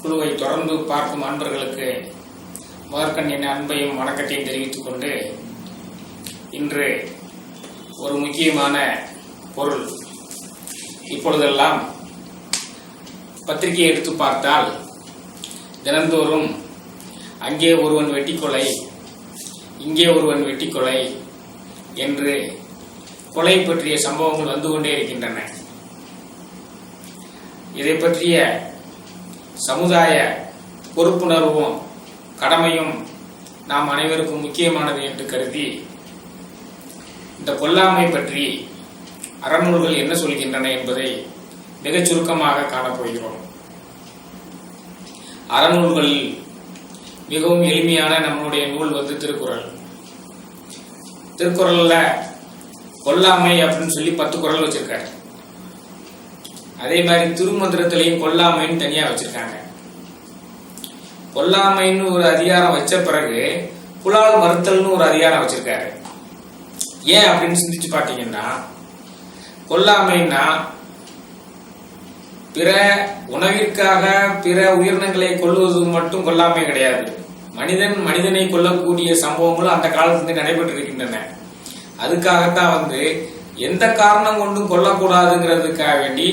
குழுவை தொடர்ந்து பார்க்கும் அன்பர்களுக்கு முதற்கண் என் அன்பையும் வணக்கத்தையும் தெரிவித்துக் கொண்டு இன்று ஒரு முக்கியமான பொருள். இப்பொழுதெல்லாம் பத்திரிகை எடுத்து பார்த்தால் தினந்தோறும் அங்கே ஒருவன் வெட்டிக்கொலை, இங்கே ஒருவன் வெட்டிக்கொலை என்று கொலை பற்றிய சம்பவங்கள் வந்து கொண்டே இருக்கின்றன. இதை பற்றிய சமுதாய பொறுப்புணர்வும் கடமையும் நாம் அனைவருக்கும் முக்கியமானது என்று கருதி இந்த கொல்லாமை பற்றி அறநூல்கள் என்ன சொல்கின்றன என்பதை மிகச் சுருக்கமாக காணப்போகிறோம். அறநூல்களில் மிகவும் எளிமையான நம்முடைய நூல் திருக்குறள். திருக்குறள்ல கொல்லாமை அப்படின்னு சொல்லி 10 குறள் வச்சிருக்காரு. அதே மாதிரி திருமந்திரத்திலையும் கொல்லாமைன்னு தனியா வச்சிருக்காங்க. கொல்லாமைன்னு ஒரு அதிகாரம் வச்ச பிறகு புலால் மறுத்தல்னு ஒரு அதிகாரம் வச்சிருக்காரு. ஏன் அப்படின்னு சிந்திச்சு பாத்தீங்கன்னா, கொல்லாமைன்னா பிற உணவிற்காக பிற உயிரினங்களை கொல்லுவது மட்டும் கொல்லாமை கிடையாது. மனிதன் மனிதனை கொல்லக்கூடிய சம்பவங்களும் அந்த காலத்துல நடைபெற்று இருக்கின்றன. அதுக்காகத்தான் எந்த காரணம் கொண்டும் கொல்லக்கூடாதுங்கிறதுக்காக வேண்டி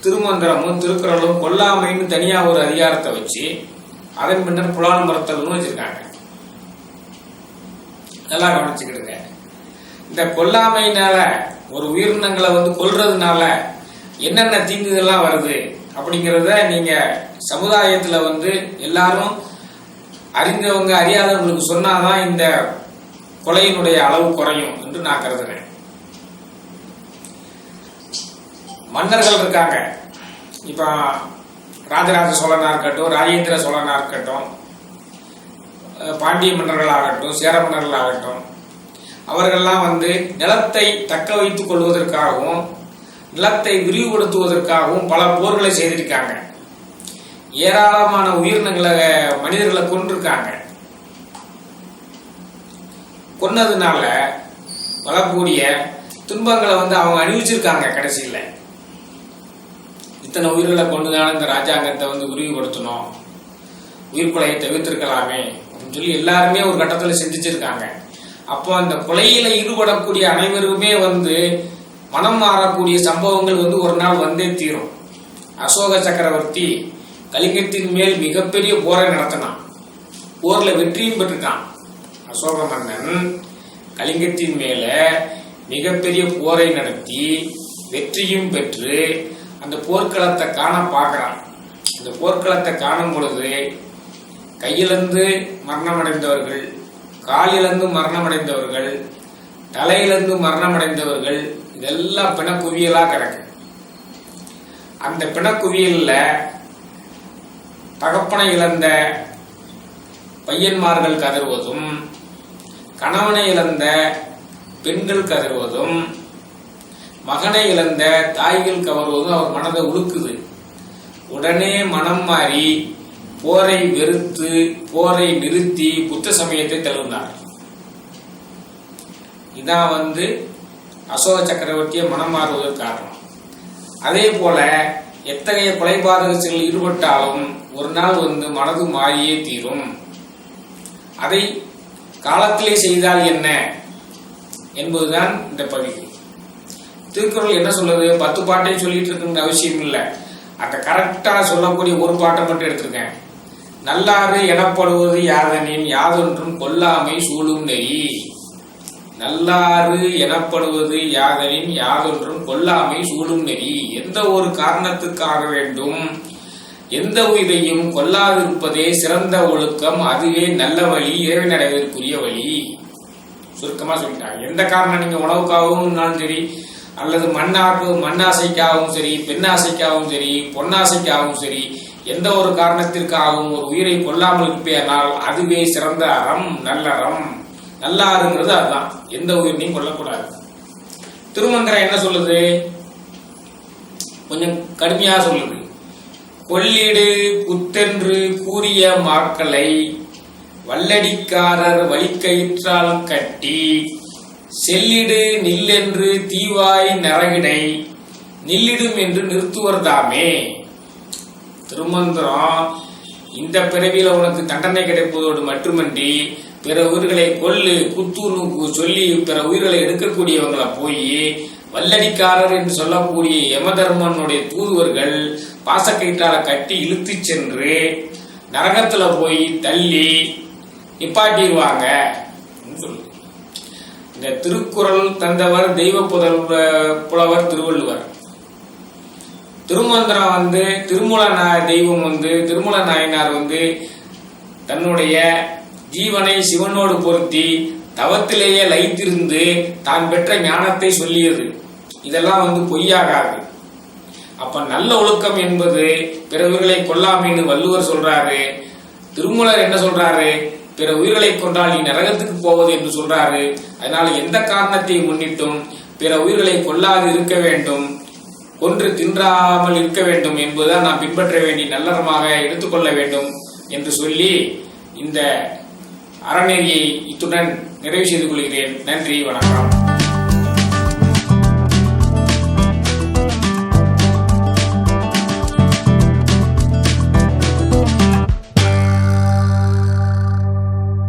திருமந்திரமும் திருக்குறளும் கொல்லாமைன்னு தனியா ஒரு அதிகாரத்தை வச்சு அதன் பின்னர் புலால் மறுத்தல்னு வச்சிருக்காங்க. நல்லா கவனிச்சுக்கிடுங்க. இந்த கொல்லாமையினால ஒரு உயிரினங்களை கொல்றதுனால என்னென்ன தீங்குகள்லாம் வருது அப்படிங்கிறத நீங்க சமுதாயத்துல எல்லாரும் அறிந்தவங்க அறியாதவங்களுக்கு சொன்னாதான் இந்த கொலையினுடைய அளவு குறையும் என்று நான் கருதுறேன். மன்னர்கள் இருக்காங்க. இப்ப ராஜராஜ சோழனா இருக்கட்டும், ராஜேந்திர சோழனா இருக்கட்டும், பாண்டிய மன்னர்களாகட்டும், சேர மன்னர்களாகட்டும், அவர்கள்லாம் நிலத்தை தக்க வைத்துக் கொள்வதற்காகவும் நிலத்தை விரிவுபடுத்துவதற்காகவும் பல போர்களை செய்திருக்காங்க. ஏராளமான உயிரினங்களை மனிதர்களை கொண்டிருக்காங்க. கொன்னதுனால வரக்கூடிய துன்பங்களை அவங்க அணிவிச்சிருக்காங்க. கடைசியில் இத்தனை உயிர்களை கொண்டுதான் இந்த ராஜாங்கத்தை விரிவுபடுத்தணும், உயிர்கொலையை தவிர்த்திருக்கலாமே அப்படின்னு சொல்லி எல்லாருமே ஒரு கட்டத்தில் சிந்திச்சிருக்காங்க. அப்போ அந்த கொலையில ஈடுபடக்கூடிய அனைவருமே மனம் மாறக்கூடிய சம்பவங்கள் ஒரு நாள் வந்தே தீரும். அசோக சக்கரவர்த்தி கலிங்கத்தின் மேல் மிகப்பெரிய போரை நடத்தினான். போர்ல வெற்றியும் பெற்றிருக்கான். அசோக மன்னன் கலிங்கத்தின் மேல மிகப்பெரிய போரை நடத்தி வெற்றியும் பெற்று அந்த போர்க்களத்தை காண பார்க்கிறான். அந்த போர்க்களத்தை காணும் பொழுது கையிலிருந்து மரணமடைந்தவர்கள், காலிலிருந்து மரணமடைந்தவர்கள், தலையிலிருந்து மரணமடைந்தவர்கள், இதெல்லாம் பிணக்குவியலா கிடக்கு. அந்த பிணக்குவியல்ல தகப்பனை இழந்த பையன்மார்கள் கதறுவதும், கணவனை இழந்த பெண்கள் கதறுவதும், மகனை இழந்த தாய்கள் கவருவதும் அவர் மனதை உழுக்குது. உடனே மனம் மாறி போரை வெறுத்து போரை நிறுத்தி புத்த சமயத்தை தழுவினார். இதான் அசோக சக்கரவர்த்தியை மனம் மாறுவதற்கு காரணம். அதே போல எத்தகைய கொலைபாதக செயலில் ஈடுபட்டாலும் ஒரு நாள் மனது மாறியே தீரும். அதை காலத்திலே செய்தால் என்ன என்பதுதான் இந்த பதிவு. திருக்குறள் என்ன சொல்லுது? 10 பாட்டை சொல்லிட்டு இருக்குன்னு அவசியம் இல்லை. அந்த கரெக்டா சொல்லக்கூடிய ஒரு பாட்டை மட்டும் எடுத்திருக்கேன். நல்லாறு எனப்படுவது யாதனின் யாதொன்றும் கொல்லாமை சூழும் நெறி. நல்லாறு எனப்படுவது யாதனின் யாதொன்றும் கொல்லாமை சூழும் நெறி. எந்த ஒரு காரணத்துக்காக வேண்டும் எந்த உயிரையும் கொல்லாதிருப்பதே சிறந்த ஒழுக்கம், அதுவே நல்ல வழி, இறைவன் அடைவதற்குரிய வழி. சுருக்கமா சொல்லிட்டாங்க. எந்த காரணம் நீங்க உணவுக்காகவும் சரி, அல்லது மண்ணாசைக்காகவும் சரி, பெண்ணாசைக்காகவும் சரி, பொன்னாசைக்காகவும் சரி, எந்த ஒரு காரணத்திற்காகவும் ஒரு உயிரை கொல்லாமல் இருப்பேனால் அதுவே சிறந்த அறம், நல்லறம். நல்லாருங்கிறது அதுதான். எந்த உயிரையும் கொல்லக்கூடாது. திருமந்திரம் என்ன சொல்லுது? கொஞ்சம் கடுமையா சொல்லுது. கொள்ளிடு புத்தென்று கூறிய மாக்களை வல்லடிக்காரர் வலிக்கயிற்றால் கட்டி செல்லிடு நில்லென்று தீவாய் நரகிடை நில்லிடும் என்று நிறுத்துவர் தாமே. திருமந்திரம் இந்த பிறவியில உனக்கு தண்டனை கிடைப்பதோடு மட்டுமன்றி பிற உயிர்களை கொல்லு குத்து சொல்லி பிற உயிர்களை எடுக்கக்கூடியவங்களை போய் வல்லடிக்காரர் என்று சொல்லக்கூடிய யமதர்மனுடைய தூதுவர்கள் பாசக்கயிற்றால கட்டி இழுத்து சென்று நரகத்துல போய் தள்ளி நிப்பாட்டிடுவாங்க சொல்லு. இந்த திருக்குறள் தந்தவர் தெய்வ புலவர் திருவள்ளுவர். திருமந்திரம் திருமூல தெய்வம் திருமூல நாயனார் தன்னுடைய ஜீவனை சிவனோடு பொருத்தி தவத்திலேயே லயித்திருந்து தான் பெற்ற ஞானத்தை சொல்லியது. இதெல்லாம் பொய்யாகாது. அப்ப நல்ல ஒழுக்கம் என்பது பிற உயிர்களை கொல்லாமைன்னு வள்ளுவர் சொல்றாரு. திருமூலர் என்ன சொல்றாரு? பிற உயிர்களை கொண்டால் நீ நரகத்துக்கு போவது என்று சொல்றாரு. அதனால எந்த காரணத்தை முன்னிட்டும் பிற உயிர்களை கொல்லாது இருக்க வேண்டும், கொன்று தின்றாமல் இருக்க வேண்டும் என்பதுதான் நாம் பின்பற்ற வேண்டிய நல்லறமாக எடுத்துக்கொள்ள வேண்டும் என்று சொல்லி இந்த அறநெறியை இத்துடன் நிறைவு செய்து கொள்கிறேன். நன்றி, வணக்கம்.